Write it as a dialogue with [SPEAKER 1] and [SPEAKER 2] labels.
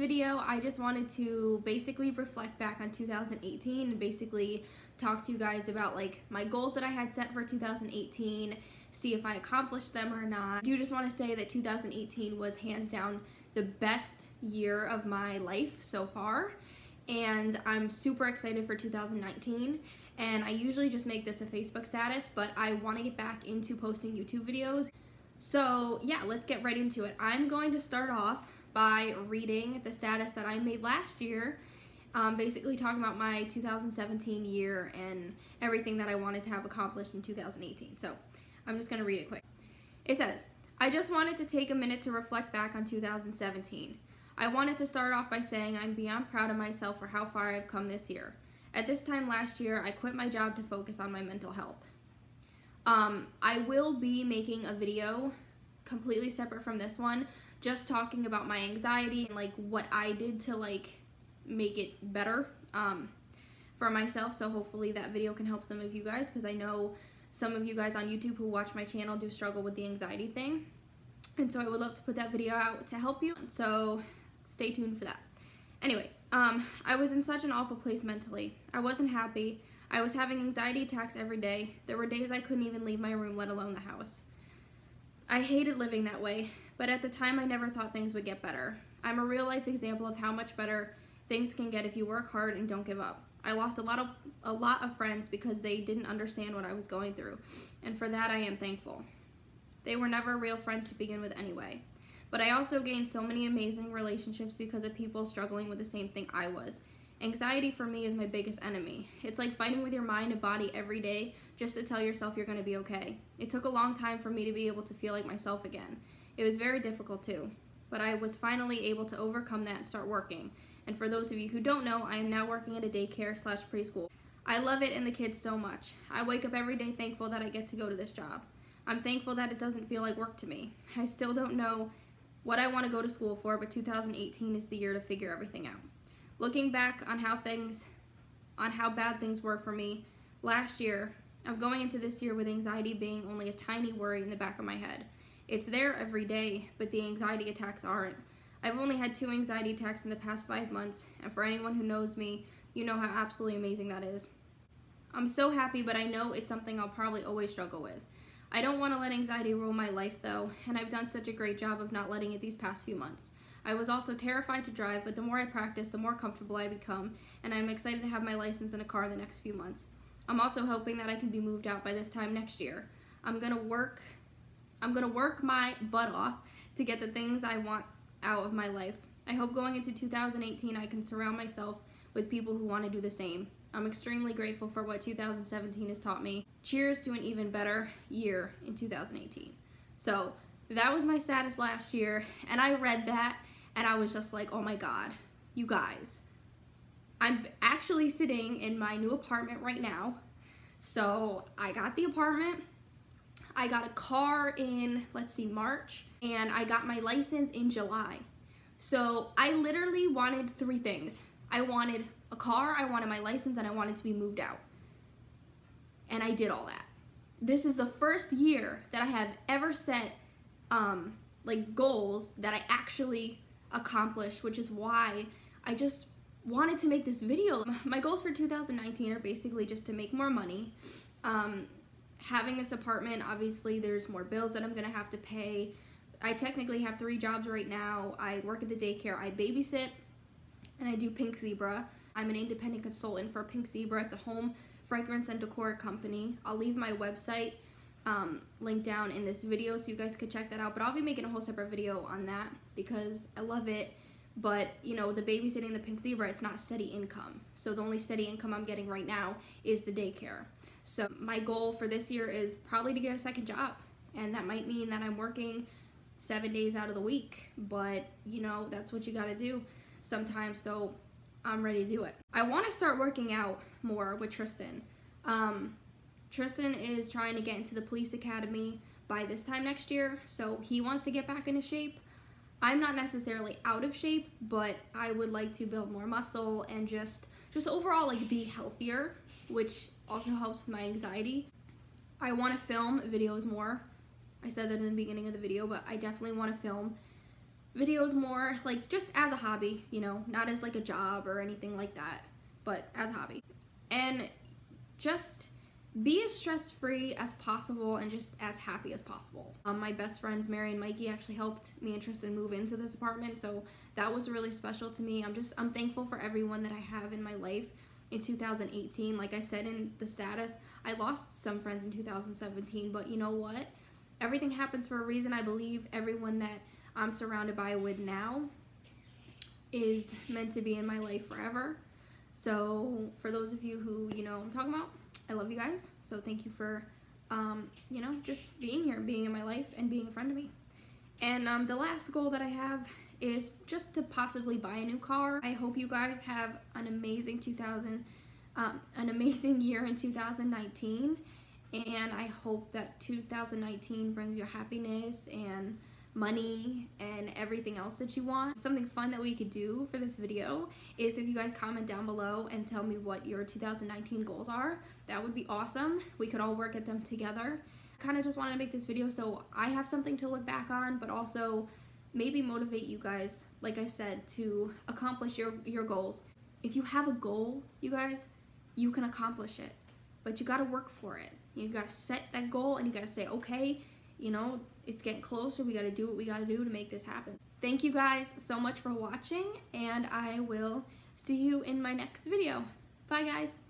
[SPEAKER 1] video, I just wanted to basically reflect back on 2018 and basically talk to you guys about like my goals that I had set for 2018, see if I accomplished them or not. I do just want to say that 2018 was hands down the best year of my life so far, and I'm super excited for 2019. And I usually just make this a Facebook status, but I want to get back into posting YouTube videos. So yeah, let's get right into it. I'm going to start off by reading the status that I made last year, basically talking about my 2017 year and everything that I wanted to have accomplished in 2018. So I'm just going to read it quick. It says, I just wanted to take a minute to reflect back on 2017. I wanted to start off by saying I'm beyond proud of myself for how far I've come this year. At this time last year, I quit my job to focus on my mental health. I will be making a video completely separate from this one, just talking about my anxiety and like what I did to like make it better for myself. So hopefully that video can help some of you guys, because I know some of you guys on YouTube who watch my channel do struggle with the anxiety thing. And so I would love to put that video out to help you. So stay tuned for that. Anyway, I was in such an awful place mentally. I wasn't happy. I was having anxiety attacks every day. There were days I couldn't even leave my room, let alone the house. I hated living that way, but at the time I never thought things would get better. I'm a real life example of how much better things can get if you work hard and don't give up. I lost a lot of friends because they didn't understand what I was going through, and for that I am thankful. They were never real friends to begin with anyway. But I also gained so many amazing relationships because of people struggling with the same thing I was. Anxiety for me is my biggest enemy. It's like fighting with your mind and body every day just to tell yourself you're going to be okay. It took a long time for me to be able to feel like myself again. It was very difficult too. But I was finally able to overcome that and start working. And for those of you who don't know, I am now working at a daycare/preschool. I love it and the kids so much. I wake up every day thankful that I get to go to this job. I'm thankful that it doesn't feel like work to me. I still don't know what I want to go to school for, but 2018 is the year to figure everything out. Looking back on how bad things were for me last year, I'm going into this year with anxiety being only a tiny worry in the back of my head. It's there every day, but the anxiety attacks aren't. I've only had 2 anxiety attacks in the past 5 months, and for anyone who knows me, you know how absolutely amazing that is. I'm so happy, but I know it's something I'll probably always struggle with. I don't want to let anxiety rule my life though, and I've done such a great job of not letting it these past few months. I was also terrified to drive, but the more I practice, the more comfortable I become, and I'm excited to have my license and a car in the next few months. I'm also hoping that I can be moved out by this time next year. I'm gonna work my butt off to get the things I want out of my life. I hope going into 2018 I can surround myself with people who want to do the same. I'm extremely grateful for what 2017 has taught me. Cheers to an even better year in 2018. So that was my status last year, and I read that and I was just like, oh my god, you guys. I'm actually sitting in my new apartment right now. So I got the apartment, I got a car in, March, and I got my license in July. So I literally wanted 3 things. I wanted a car, I wanted my license, and I wanted to be moved out. And I did all that. This is the first year that I have ever set goals that I actually accomplished, which is why I just wanted to make this video. My goals for 2019 are basically just to make more money. Having this apartment, obviously there's more bills that I'm gonna have to pay. I technically have 3 jobs right now. I work at the daycare, I babysit, and I do Pink Zebra. I'm an independent consultant for Pink Zebra. It's a home fragrance and decor company. I'll leave my website linked down in this video so you guys could check that out, but I'll be making a whole separate video on that because I love it. But you know, the babysitting, the Pink Zebra, it's not steady income. So the only steady income I'm getting right now is the daycare. So my goal for this year is probably to get a second job, and that might mean that I'm working 7 days out of the week, but you know, that's what you gotta do sometimes, so I'm ready to do it. I want to start working out more with Tristan. Tristan is trying to get into the police academy by this time next year, so he wants to get back into shape. I'm not necessarily out of shape, but I would like to build more muscle and just overall like be healthier, which also helps with my anxiety. I want to film videos more. I said that in the beginning of the video, but I definitely want to film videos more like just as a hobby, you know, not as like a job or anything like that, but as a hobby. And just be as stress-free as possible and just as happy as possible. My best friends, Mary and Mikey, actually helped me and Tristan move into this apartment, so that was really special to me. I'm thankful for everyone that I have in my life in 2018. Like I said in the status, I lost some friends in 2017, but you know what? Everything happens for a reason. I believe everyone that I'm surrounded by with now is meant to be in my life forever. So for those of you who, you know what I'm talking about, I love you guys. So thank you for, you know, just being here, being in my life, and being a friend to me. And the last goal that I have is just to possibly buy a new car. I hope you guys have an amazing year in 2019. And I hope that 2019 brings you happiness and money and everything else that you want. Something fun that we could do for this video is if you guys comment down below and tell me what your 2019 goals are. That would be awesome. We could all work at them together. Kind of just wanted to make this video so I have something to look back on, but also maybe motivate you guys, like I said, to accomplish your goals. If you have a goal, you guys, you can accomplish it, but you got to work for it. You got to set that goal and you got to say, okay, you know, it's getting closer. We got to do what we got to do to make this happen. Thank you guys so much for watching, and I will see you in my next video. Bye, guys.